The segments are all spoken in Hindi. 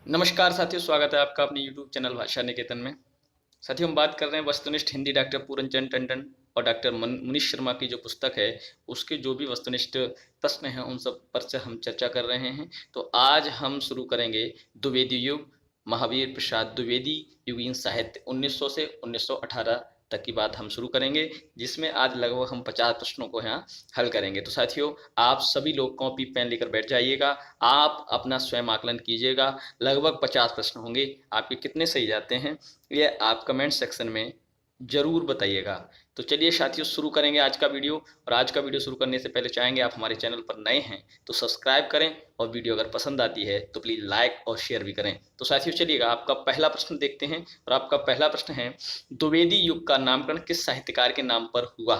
नमस्कार साथियों, स्वागत है आपका अपने YouTube चैनल भाषा निकेतन में। साथियों, हम बात कर रहे हैं वस्तुनिष्ठ हिंदी डॉक्टर पूरनचंद टंडन और डॉक्टर मुनीश शर्मा की जो पुस्तक है, उसके जो भी वस्तुनिष्ठ प्रश्न हैं उन सब पर से हम चर्चा कर रहे हैं। तो आज हम शुरू करेंगे द्विवेदी युग, महावीर प्रसाद द्विवेदी युगीन साहित्य 1900 से 1918 तक की बात हम शुरू करेंगे, जिसमें आज लगभग हम 50 प्रश्नों को यहाँ हल करेंगे। तो साथियों, आप सभी लोग कॉपी पेन लेकर बैठ जाइएगा, आप अपना स्वयं आकलन कीजिएगा। लगभग 50 प्रश्न होंगे, आपके कितने सही जाते हैं ये आप कमेंट सेक्शन में ज़रूर बताइएगा। तो चलिए साथियों, शुरू करेंगे आज का वीडियो। और आज का वीडियो शुरू करने से पहले चाहेंगे आप हमारे चैनल पर नए हैं तो सब्सक्राइब करें, और वीडियो अगर पसंद आती है तो प्लीज़ लाइक और शेयर भी करें। तो साथियों चलिएगा, आपका पहला प्रश्न देखते हैं। और आपका पहला प्रश्न है, द्विवेदी युग का नामकरण किस साहित्यकार के नाम पर हुआ?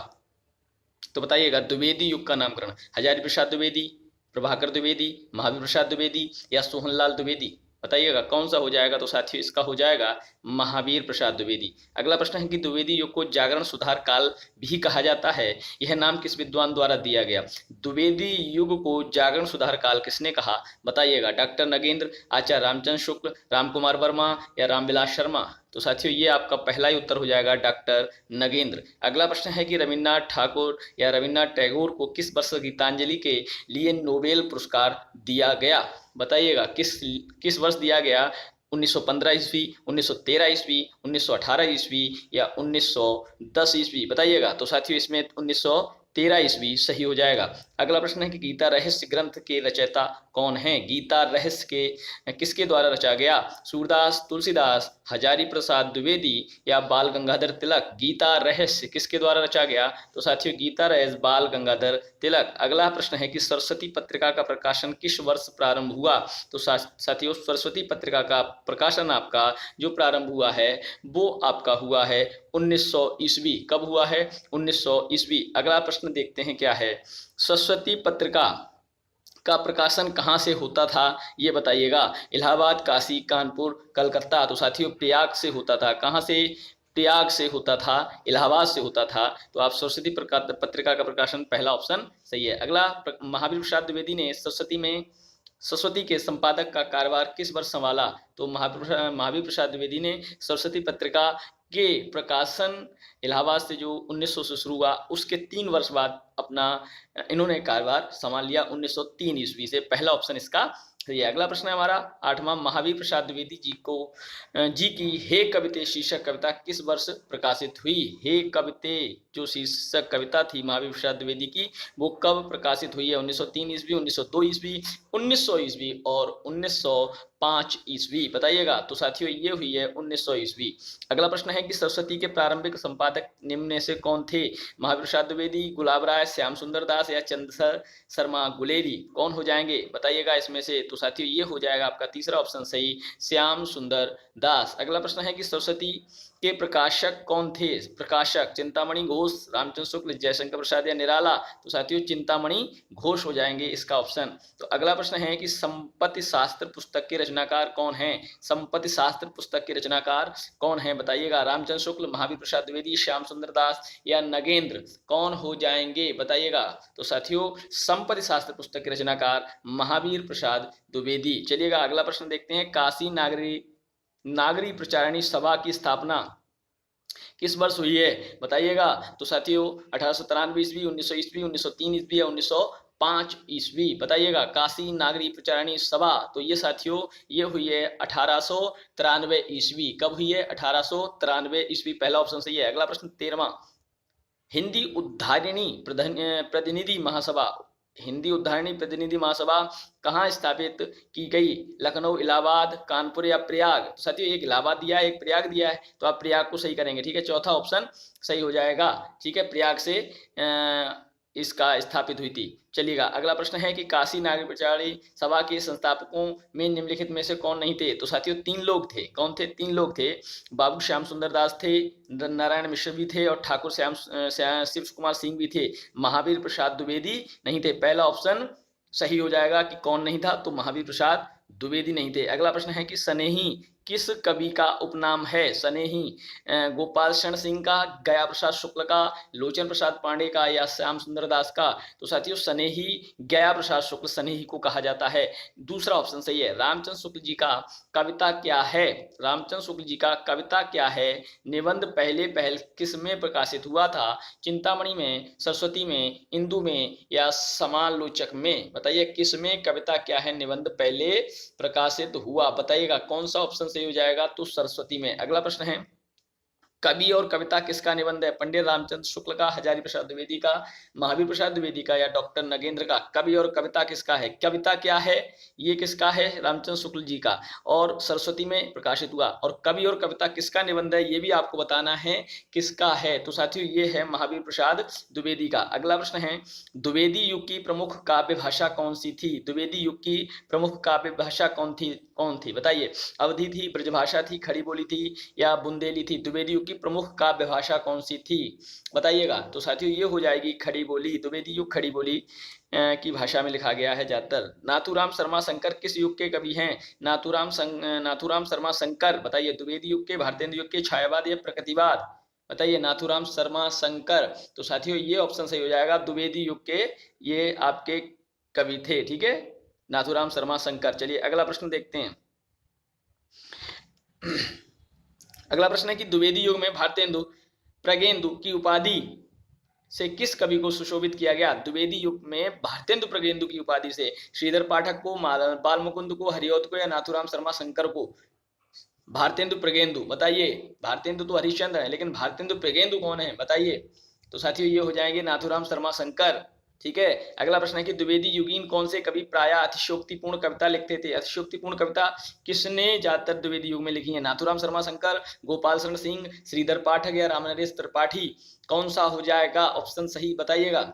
तो बताइएगा, द्विवेदी युग का नामकरण हजारी प्रसाद द्विवेदी, प्रभाकर द्विवेदी, महावीर प्रसाद द्विवेदी या सोहनलाल द्विवेदी? बताइएगा कौन सा हो जाएगा। तो साथियों, इसका हो जाएगा महावीर प्रसाद द्विवेदी। अगला प्रश्न है कि द्विवेदी युग को जागरण सुधार काल भी कहा जाता है, यह नाम किस विद्वान द्वारा दिया गया? द्विवेदी युग को जागरण सुधार काल किसने कहा? बताइएगा, डॉक्टर नगेंद्र, आचार्य रामचंद्र शुक्ल, रामकुमार वर्मा या रामविलास शर्मा? तो साथियों, ये आपका पहला ही उत्तर हो जाएगा, डॉक्टर नगेंद्र। अगला प्रश्न है कि रविन्द्रनाथ ठाकुर या रविन्द्रनाथ टैगोर को किस वर्ष गीतांजलि के लिए नोबेल पुरस्कार दिया गया? बताइएगा किस वर्ष दिया गया? 1915 ईस्वी, 1913 ईस्वी, 1918 ईस्वी या 1910 ईस्वी? बताइएगा। तो साथियों, इसमें 1913 ईस्वी सही हो जाएगा। अगला प्रश्न है कि गीता रहस्य ग्रंथ के रचयिता कौन है? गीता रहस्य के किसके द्वारा रचा गया? सूरदास, तुलसीदास, हजारी प्रसाद द्विवेदी या बाल गंगाधर तिलक? गीता रहस्य किसके द्वारा रचा गया? तो साथियों, गीता रहस्य बाल गंगाधर तिलक। अगला प्रश्न है कि सरस्वती पत्रिका का प्रकाशन किस वर्ष प्रारंभ हुआ? तो साथियों, सरस्वती पत्रिका का प्रकाशन आपका जो प्रारंभ हुआ है वो आपका हुआ है 1900 ईस्वी। कब हुआ है? 1900 ईस्वी। अगला प्रश्न देखते हैं क्या है। सरस्वती पत्रिका का प्रकाशन कहाँ से होता था, ये बताइएगा। इलाहाबाद, काशी, कानपुर, कलकत्ता? तो साथियों, प्रयाग से होता था। कहाँ से? प्रयाग से होता था, इलाहाबाद से होता था। तो आप सरस्वती पत्रिका का प्रकाशन, पहला ऑप्शन सही है। अगला, महावीर प्रसाद द्विवेदी ने सरस्वती के संपादक का कार्यभार किस वर्ष संभाला? तो महावीर प्रसाद द्विवेदी ने सरस्वती पत्रिका के प्रकाशन इलाहाबाद से जो 1900 से शुरू हुआ, उसके 3 वर्ष बाद अपना इन्होंने कार्यभार संभाल लिया 1903 ईस्वी से। पहला ऑप्शन इसका सही है। अगला प्रश्न है हमारा 8वां, महावीर प्रसाद द्विवेदी जी की हे कविते शीर्षक कविता किस वर्ष प्रकाशित हुई? हे कविते जो शीर्षक कविता थी महावीर प्रसाद द्विवेदी की, वो कब प्रकाशित हुई है? 1903 ईस्वी, 1902 ईस्वी, 1900 ईस्वी और 1905 ईस्वी? बताइएगा। तो साथियों, ये हुई है 1900 ईस्वी। अगला प्रश्न है कि सरस्वती के प्रारंभिक संपादक निम्न में से कौन थे? महावीर प्रसाद द्विवेदी, गुलाब राय, श्याम सुंदर दास या चंद्र शर्मा गुलेरी? कौन हो जाएंगे? बताइएगा इसमें से। तो साथियों, ये हो जाएगा आपका तीसरा ऑप्शन सही, श्याम सुंदर दास। अगला प्रश्न है कि सरस्वती के प्रकाशक कौन थे? प्रकाशक चिंतामणि घोष, रामचंद्र शुक्ल, जयशंकर प्रसाद या निराला? तो साथियों, चिंतामणि घोष हो जाएंगे इसका ऑप्शन। तो अगला प्रश्न है कि संपत्ति शास्त्र पुस्तक के रचनाकार कौन है? संपत्ति शास्त्र पुस्तक के रचनाकार कौन है? बताइएगा। रामचंद्र शुक्ल, महावीर प्रसाद द्विवेदी, श्याम सुंदर दास या नगेंद्र? कौन हो जाएंगे? बताइएगा। तो साथियों, संपत्ति शास्त्र पुस्तक के रचनाकार महावीर प्रसाद द्विवेदी। चलिएगा, अगला प्रश्न देखते हैं। काशी नागरी प्रचारिणी सभा की स्थापना किस वर्ष हुई है? बताइएगा। तो साथियों, 1893 ईस्वी, 1900 ईस्वी, 1903 ईस्वी या 1905 ईस्वी? बताइएगा। काशी नागरी प्रचारिणी सभा, तो ये साथियों, ये हुई है 1893 ईस्वी। कब हुई है? 1893 ईस्वी। पहला ऑप्शन सही है। अगला प्रश्न 13वां, हिंदी उद्धारिणी प्रतिनिधि महासभा, हिंदी उद्धारिणी प्रतिनिधि महासभा कहाँ स्थापित की गई? लखनऊ, इलाहाबाद, कानपुर या प्रयाग? साथियों, एक इलाहाबाद दिया है, एक प्रयाग दिया है, तो आप प्रयाग को सही करेंगे। ठीक है, चौथा ऑप्शन सही हो जाएगा। ठीक है, प्रयाग से इसका स्थापित हुई थी। चलिएगा, अगला प्रश्न है कि काशी नागरिक प्रचारिणी सभा के संस्थापकों में निम्नलिखित में से कौन नहीं थे? तो साथियों, 3 लोग थे। कौन थे? 3 लोग थे। बाबू श्याम सुंदर दास थे, नारायण मिश्र भी थे और ठाकुर शिव कुमार सिंह भी थे। महावीर प्रसाद द्विवेदी नहीं थे। पहला ऑप्शन सही हो जाएगा कि कौन नहीं था, तो महावीर प्रसाद द्विवेदी नहीं थे। अगला प्रश्न है कि सनेही किस कवि का उपनाम है स्नेही? गोपाल शरण सिंह का, गया प्रसाद शुक्ल का, लोचन प्रसाद पांडे का या श्याम सुंदर दास का? तो साथियों स्नेही, गया प्रसाद शुक्ल स्नेही को कहा जाता है। दूसरा ऑप्शन सही है। रामचंद्र शुक्ल जी का कविता क्या है? रामचंद्र शुक्ल जी का कविता क्या है? निबंध पहले पहल किस में प्रकाशित हुआ था? चिंतामणि में, सरस्वती में, इंदु में या समालोचक में? बताइए किस में कविता क्या है निबंध पहले प्रकाशित हुआ? बताइएगा कौन सा ऑप्शन सही हो जाएगा? तो सरस्वती में। अगला प्रश्न है, कवि और कविता किसका निबंध है? पंडित रामचंद्र शुक्ल का, हजारी प्रसाद द्विवेदी का, महावीर प्रसाद द्विवेदी का या डॉक्टर नगेंद्र का? कवि और कविता किसका है? कविता क्या है ये किसका है? रामचंद्र शुक्ल जी का, और सरस्वती में प्रकाशित हुआ। और कवि और कविता किसका निबंध है ये भी आपको बताना है किसका है। तो साथियों ये है महावीर प्रसाद द्विवेदी का। अगला प्रश्न है, द्विवेदी युग की प्रमुख काव्य भाषा कौन सी थी? द्विवेदी युग की प्रमुख काव्य भाषा कौन थी? बताइए, अवधी थी, ब्रजभाषा थी, खड़ी बोली थी या बुंदेली थी? द्विवेदी युग की प्रमुख काव्य भाषा कौन सी थी? बताइएगा। तो साथियों ये हो जाएगी खड़ी बोली। द्विवेदी युग खड़ी बोली की भाषा में लिखा गया है ज्यादातर। नाथूराम शर्मा शंकर किस युग के कवि हैं? नाथूराम शर्मा शंकर बताइए द्विवेदी युग के, भारतेंदु युग के, छायावाद या प्रकृतिवाद? बताइए नाथूराम शर्मा शंकर। तो साथियों ये ऑप्शन सही हो जाएगा, द्विवेदी युग के ये आपके कवि थे। ठीक है, नाथूराम शर्मा शंकर। चलिए अगला प्रश्न देखते हैं। अगला प्रश्न है कि द्विवेदी युग में भारतेंदु प्रगेंदु की उपाधि से किस कवि को सुशोभित किया गया? द्विवेदी युग में भारतेंदु प्रगेंदु की उपाधि से श्रीधर पाठक को, बाल मुकुंद को, हरिऔध को या नाथूराम शर्मा शंकर को? भारतेंदु प्रगेंदु बताइए। भारतेंदु तो हरिश्चंद्र है, लेकिन भारतेंदु प्रगेंदु कौन है बताइए। तो साथियों ये हो जाएंगे नाथूराम शर्मा शंकर। ठीक है, अगला प्रश्न है कि द्विवेदी युगीन कौन से कवि प्राय अतिशयोक्तिपूर्ण कविता लिखते थे? अतिशयोक्तिपूर्ण कविता किसने ज्यादातर द्विवेदी युग में लिखी है? नाथूराम शर्मा शंकर, गोपाल शरण सिंह, श्रीधर पाठक या रामनरेश त्रिपाठी? कौन सा हो जाएगा ऑप्शन सही बताइएगा।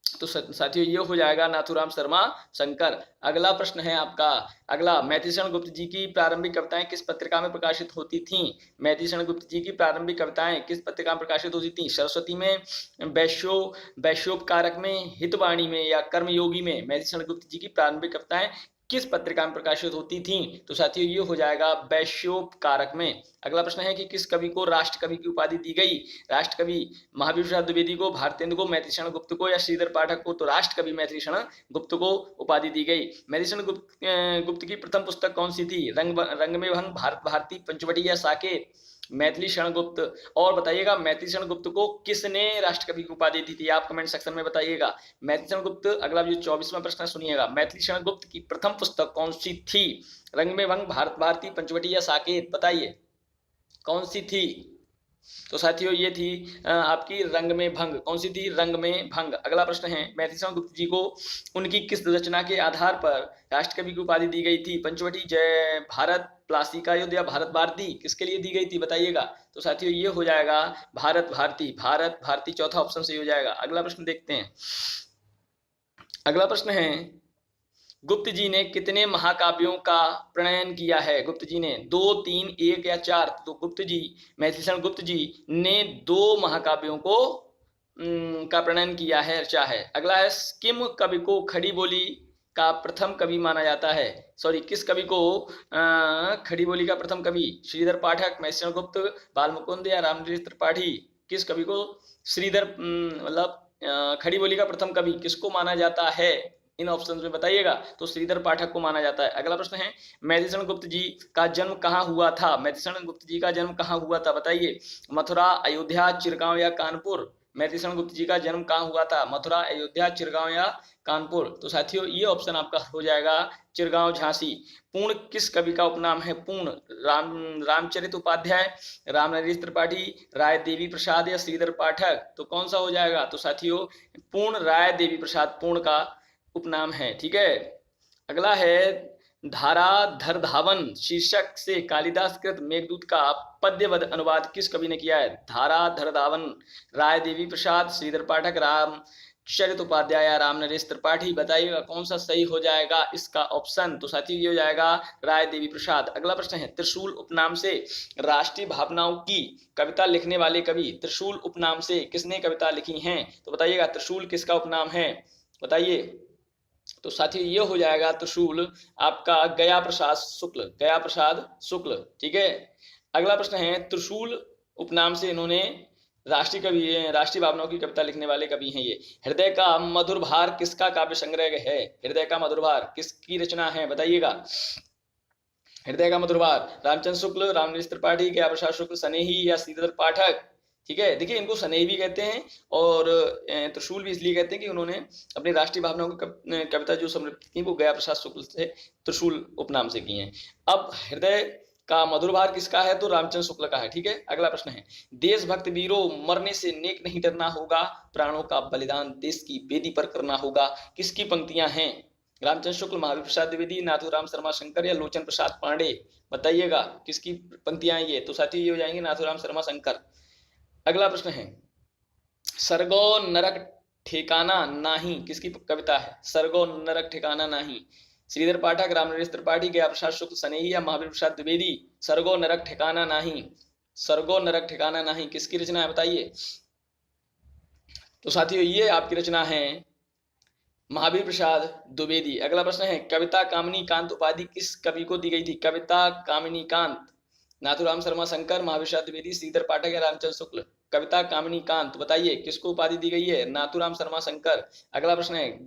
तो साथियों ये हो जाएगा नाथूराम शर्मा शंकर। अगला प्रश्न है आपका, अगला, मैथिलीशरण गुप्त जी की प्रारंभिक कविताएं किस पत्रिका में प्रकाशित होती थीं? मैथिलीशरण गुप्त जी की प्रारंभिक कविताएं किस पत्रिका में प्रकाशित होती थीं? सरस्वती में, वैश्योपकारक में, हितवाणी में या कर्मयोगी में? मैथिलीशरण गुप्त जी की प्रारंभिक कविताएं किस पत्रिका में प्रकाशित होती थीं? तो साथियों ये हो जाएगा वैश्योपकारक में। अगला प्रश्न है कि किस कवि को राष्ट्र कवि की उपाधि दी गई? राष्ट्र कवि महावीर प्रसाद द्विवेदी को, भारतेंदु को, मैथिलीशरण गुप्त को या श्रीधर पाठक को? तो राष्ट्र कवि मैथिलीशरण गुप्त को उपाधि दी गई। मैथिलीशरण गुप्त की प्रथम पुस्तक कौन सी थी? रंग में भंग, भारत भारती, पंचवटी या साकेत? मैथिलीशरण गुप्त। और बताइएगा मैथिलीशरण गुप्त को किसने राष्ट्र कवि की उपाधि दी थी? आप कमेंट सेक्शन में बताइएगा। मैथिलीशरण गुप्त, अगला जो 24वां प्रश्न सुनिएगा, मैथिलीशरण गुप्त की प्रथम पुस्तक कौन सी थी? रंग में भंग, भारत भारती, पंचवटी या साकेत? बताइए कौन सी थी? तो साथियों ये थी आपकी रंग में भंग। कौन सी थी? रंग में भंग। अगला प्रश्न है, मैथिलीशरण गुप्त जी को उनकी किस रचना के आधार पर राष्ट्र कवि की उपाधि दी गई थी? पंचवटी, जय भारत, प्लासी का युद्ध या भारत भारती? किसके लिए दी गई थी बताइएगा। तो साथियों ये हो जाएगा भारत भारती। भारत भारती चौथा ऑप्शन सही हो जाएगा। अगला प्रश्न देखते हैं। अगला प्रश्न है, गुप्त जी ने कितने महाकाव्यों का प्रणयन किया है? गुप्त जी ने 2, 3, 1 या 4? तो गुप्त जी, मैथिलीशरण गुप्त जी ने 2 महाकाव्यों को का प्रणयन किया है, रचा है। अगला है, किम कवि को खड़ी बोली का प्रथम कवि माना जाता है? सॉरी, किस कवि को खड़ी बोली का प्रथम कवि? श्रीधर पाठक, मैथिलीशरण गुप्त, बाल मुकुंद या रामनरेश त्रिपाठी? किस कवि को श्रीधर मतलब खड़ी बोली का प्रथम कवि किसको माना जाता है? इन ऑप्शंस में बताइएगा। तो श्रीधर पाठक को माना जाता है। अगला प्रश्न है, मैथिलीशरण गुप्त जी का जन्म कहाँ हुआ था? मैथिलीशरण गुप्त जी का जन्म कहाँ हुआ था बताइए। मथुरा, अयोध्या, चिरगांव या कानपुर? मैथिलीशरण गुप्त जी का जन्म कहाँ हुआ था? मथुरा, अयोध्या, चिरगांव या कानपुर? तो साथियों ये ऑप्शन आपका हो जाएगा चिरगांव, झांसी। पूर्ण किस कवि का उपनाम है? पूर्ण रामचरित उपाध्याय, रामनरेश त्रिपाठी, राय देवी प्रसाद या श्रीधर पाठक? तो कौन सा हो जाएगा? तो साथियों पूर्ण राय देवी प्रसाद पूर्ण का उपनाम है। ठीक है, अगला है, धाराधर धावन शीर्षक से कालिदास कृत मेघदूत का पद्यबद्ध अनुवाद किस कवि ने किया है? धाराधर धावन, राय देवी प्रसाद, श्रीधर पाठक, रामचरित उपाध्याय या रामनरेश त्रिपाठी? बताइएगा कौन सा सही हो जाएगा इसका ऑप्शन। तो साथियों ये हो जाएगा राय देवी प्रसाद। अगला प्रश्न है, त्रिशूल उपनाम से राष्ट्रीय भावनाओं की कविता लिखने वाले कवि? त्रिशूल उपनाम से किसने कविता लिखी हैं? तो बताइएगा त्रिशूल किसका उपनाम है बताइए। तो साथियों ये हो जाएगा त्रिशूल आपका गया प्रसाद शुक्ल, गया प्रसाद शुक्ल। ठीक है, अगला प्रश्न है त्रिशूल उपनाम से इन्होंने राष्ट्रीय कवि, राष्ट्रीय भावनाओं की कविता लिखने वाले कवि हैं ये। हृदय का मधुर भार किसका काव्य संग्रह है? हृदय का मधुर भार किसकी रचना है बताइएगा? हृदय का मधुर भार रामचंद्र शुक्ल, रामनिवास त्रिपाठी, गया प्रसाद शुक्ल, सनेही या श्रीधर पाठक। ठीक है, देखिए इनको सनेही भी कहते हैं और त्रिशूल भी इसलिए कहते हैं कि उन्होंने अपनी राष्ट्रीय भावनाओं की कविता जो समर्पित की वो गया प्रसाद शुक्ल से त्रिशूल उपनाम से की हैं। अब हृदय का मधुर भार किसका है? तो रामचंद्र शुक्ल का है। ठीक है, अगला प्रश्न है देशभक्त वीरों मरने से नेक नहीं डरना होगा, प्राणों का बलिदान देश की बेदी पर करना होगा, किसकी पंक्तियां हैं? रामचंद्र शुक्ल, महावीर प्रसाद द्विवेदी, नाथूराम शर्मा शंकर या लोचन प्रसाद पांडे? बताइएगा किसकी पंक्तियां ये? तो साथियों ये हो जाएंगे नाथूराम शर्मा शंकर। अगला प्रश्न है सरगो नरक ठिकाना नाही किसकी कविता है? सरगो नरक ठिकाना नाही, श्रीधर पाठक, रामनिवास त्रिपाठी, गया प्रसाद शुक्ल, सनेही या महावीर प्रसाद द्विवेदी? सरगो नरक ठिकाना नाही, सरगो नरक ठिकाना नाही किसकी रचना है बताइए? तो साथियों ये आपकी रचना है महावीर प्रसाद द्विवेदी। अगला प्रश्न है कविता कामिनी कांत उपाधि किस कवि को दी गई थी? कविता कामिनी कांत, नाथूराम शर्मा शंकर, महावीर प्रसाद द्विवेदी, श्रीधर पाठक या रामचंद्र शुक्ल? कविता कामिनी कांत बताइए किसको उपाधि दी गई है? नाथूराम शर्मा शंकर। अगला प्रश्न है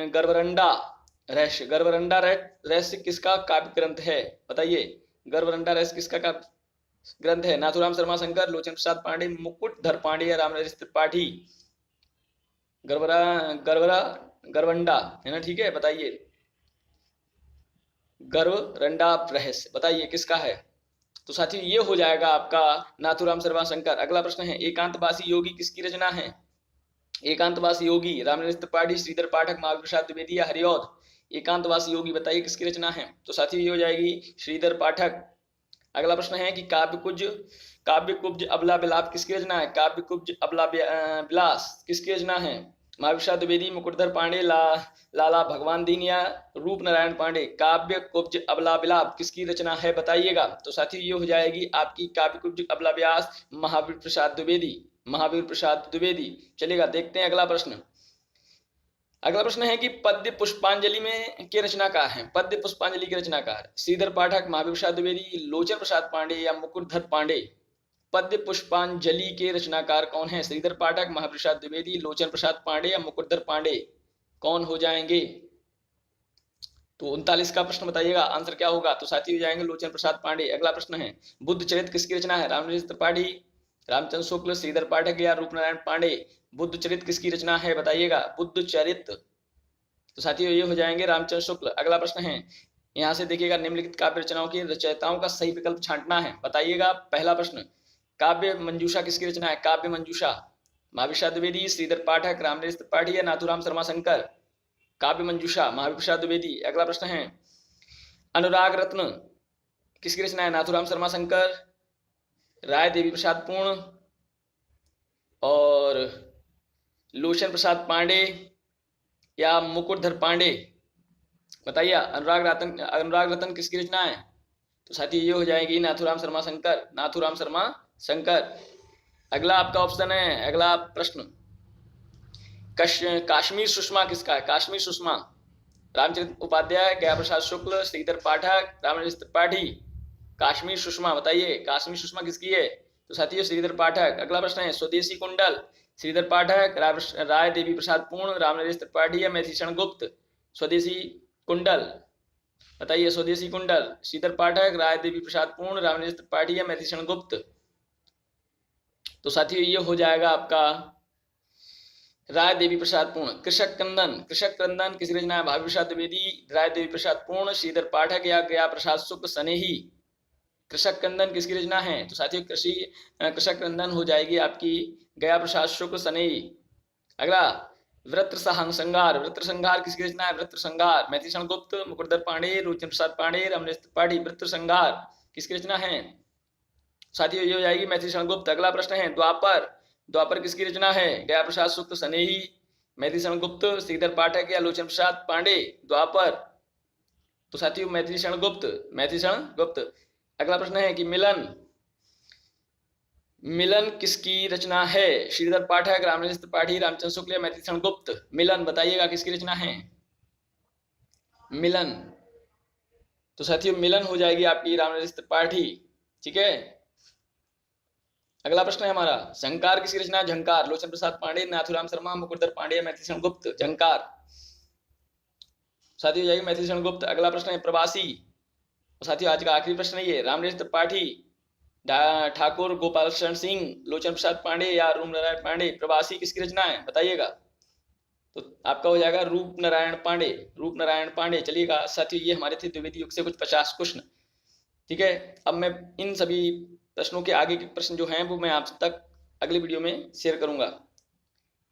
गर्वरंडा रहस्य, गर्वरंडा रहस्य किसका काव्य ग्रंथ है बताइए? गर्वरंडा रहस्य किसका काव्य ग्रंथ है? नाथूराम शर्मा शंकर, लोचन प्रसाद पांडे, मुकुटधर पांडे या रामनिवास त्रिपाठी? गर्वरंडा है ना? ठीक है, बताइए गर्वरंडा रहस्य बताइए किसका है? तो साथियों ये हो जाएगा आपका नाथूराम शर्मा शंकर। अगला प्रश्न है एकांतवासी योगी किसकी रचना है? एकांतवासी योगी रामनिवास त्रिपाठी, श्रीधर पाठक, महावीर प्रसाद द्विवेदी या हरिऔध? एकांतवासी योगी बताइए किसकी रचना है? तो साथियों ये हो जाएगी श्रीधर पाठक। अगला प्रश्न है कि काव्य कुब्ज अबला विलाप किसकी रचना है? काव्य कुब्ज अबला विलास किसकी रचना है? महावीर प्रसाद द्विवेदी, मुकुटधर पांडे, लाला भगवान दीन या रूप नारायण पांडे? काव्य कुब्ज अबला विलाप किसकी रचना है बताइएगा? तो साथियों ये हो जाएगी आपकी काव्य कुब्ज अबला व्यास महावीर प्रसाद द्विवेदी, महावीर प्रसाद द्विवेदी। चलेगा, देखते हैं अगला प्रश्न। अगला प्रश्न है कि पद्य पुष्पांजलि में के रचनाकार हैं? पद्य पुष्पांजलि के रचनाकार श्रीधर पाठक, महावीर प्रसाद द्विवेदी, लोचन प्रसाद पांडे या मुकुटधर पांडे? पद्य पुष्पांजलि के रचनाकार कौन है? श्रीधर पाठक, महावीर प्रसाद द्विवेदी, लोचन प्रसाद पांडे या मुकुटधर पांडे? कौन हो जाएंगे? तो 39 का प्रश्न बताइएगा आंसर क्या होगा? तो साथी हो जाएंगे लोचन प्रसाद पांडे। अगला प्रश्न है बुद्ध चरित्र किसकी रचना है? रामनिवास त्रिपाठी, रामचंद्र शुक्ल, श्रीधर पाठक या रूपनारायण पांडे? बुद्ध चरित्र किसकी रचना है बताइएगा? बुद्ध चरित्र। तो साथियों ये हो जाएंगे रामचंद्र शुक्ल। अगला प्रश्न है यहाँ से देखिएगा निम्नलिखित काव्य रचनाओं के रचयिताओं का सही विकल्प छांटना है, बताइएगा। पहला प्रश्न काव्य मंजूषा किसकी रचना है? काव्य मंजूषा महावीर प्रसाद द्विवेदी, श्रीधर पाठक, रामनिवास त्रिपाठी या नाथूराम शर्मा शंकर? काव्य मंजूषा महावीर प्रसाद द्विवेदी। अगला प्रश्न है अनुराग रत्न किसकी रचना है? नाथूराम शर्मा शंकर, राय देवी प्रसाद पूर्ण और लोचन प्रसाद पांडे या मुकुटधर पांडे? बताइए अनुराग रतन किसकी रचना है? तो साथी ये हो जाएगी नाथूराम शर्मा शंकर, नाथूराम शर्मा शंकर। अगला आपका ऑप्शन है, अगला प्रश्न काश्मीर सुषमा किसका है? काश्मीर सुषमा रामचरित उपाध्याय, गया प्रसाद शुक्ल, श्रीधर पाठक, रामनिवास त्रिपाठी? काश्मीर सुषमा बताइए काश्मीर सुषमा किसकी है? तो साथियों श्रीधर पाठक। अगला प्रश्न है स्वदेशी कुंडल श्रीधर पाठक, राय देवी प्रसाद पूर्ण, रामनिवास त्रिपाठी या मैथिषण गुप्त? स्वदेशी कुंडल बताइए, स्वदेशी कुंडल श्रीधर पाठक, राय देवी प्रसाद पूर्ण, रामनिवास त्रिपाठी या मैथिषण गुप्त? तो साथियों ये हो जाएगा आपका राय देवी प्रसाद पूर्ण। कृषक क्रंदन किसी रचना है? महावीर प्रसाद द्विवेदी, राय देवी प्रसाद पूर्ण, श्रीधर पाठक या गया प्रसाद शुक्ल, सनेही? कृषक क्रंदन किसकी रचना है? तो साथियों कृषक क्रंदन हो जाएगी आपकी गया प्रसाद शुक्ल, सनेही। अगला वृत्र संहार किसकी रचना है? वृत्र संहार मैथिषण गुप्त, मुकुटधर पांडे, लोचन प्रसाद पांडे, रामनिवास त्रिपाठी? वृत्र संहार किसकी रचना है? साथियों ये हो जाएगी मैथिषण गुप्त। अगला प्रश्न है द्वापर किसकी रचना है? गया प्रसाद शुक्ल, सनेही, मैथिषण गुप्त, श्रीधर पाठक या लोचन प्रसाद पांडे? द्वापर। तो साथियों मैथिषण गुप्त। अगला प्रश्न है कि मिलन मिलन किसकी रचना है? श्रीधर पाठक, रामनिवास त्रिपाठी, रामचंद्र शुक्ल या मैथिलीशरण गुप्त? मिलन बताइएगा किसकी रचना है? मिलन। तो साथियों मिलन हो जाएगी आपकी रामनिवास त्रिपाठी। ठीक है। अगला प्रश्न है हमारा, झंकार किसकी रचना है? झंकार लोचन प्रसाद पांडे, नाथुराम शर्मा, मुकुटधर पांडे, मैथिलीशरण गुप्त? झंकार साथियों जाएगी मैथिलीशरण गुप्त। अगला प्रश्न है प्रवासी। साथियों आज का आखिरी प्रश्न है ये, रामनिवास त्रिपाठी, ठाकुर गोपाल शरण सिंह, लोचन प्रसाद पांडे या रूप नारायण पांडे? प्रवासी किसकी रचना है बताइएगा? तो आपका हो जाएगा रूप नारायण पांडे। रूप नारायण पांडे। चलिएगा साथियों ये हमारे थे द्विवेदी युग से कुछ 50 प्रश्न। ठीक है। अब मैं इन सभी प्रश्नों के आगे के प्रश्न जो हैं वो मैं आप तक अगले वीडियो में शेयर करूंगा।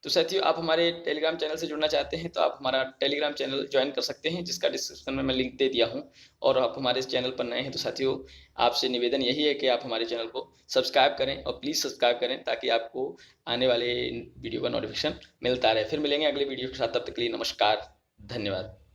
तो साथियों आप हमारे टेलीग्राम चैनल से जुड़ना चाहते हैं तो आप हमारा टेलीग्राम चैनल ज्वाइन कर सकते हैं, जिसका डिस्क्रिप्शन में मैं लिंक दे दिया हूं। और आप हमारे इस चैनल पर नए हैं तो साथियों आपसे निवेदन यही है कि आप हमारे चैनल को सब्सक्राइब करें और प्लीज़ सब्सक्राइब करें ताकि आपको आने वाले वीडियो का नोटिफिकेशन मिलता रहे। फिर मिलेंगे अगले वीडियो के साथ, तब तक के लिए नमस्कार, धन्यवाद।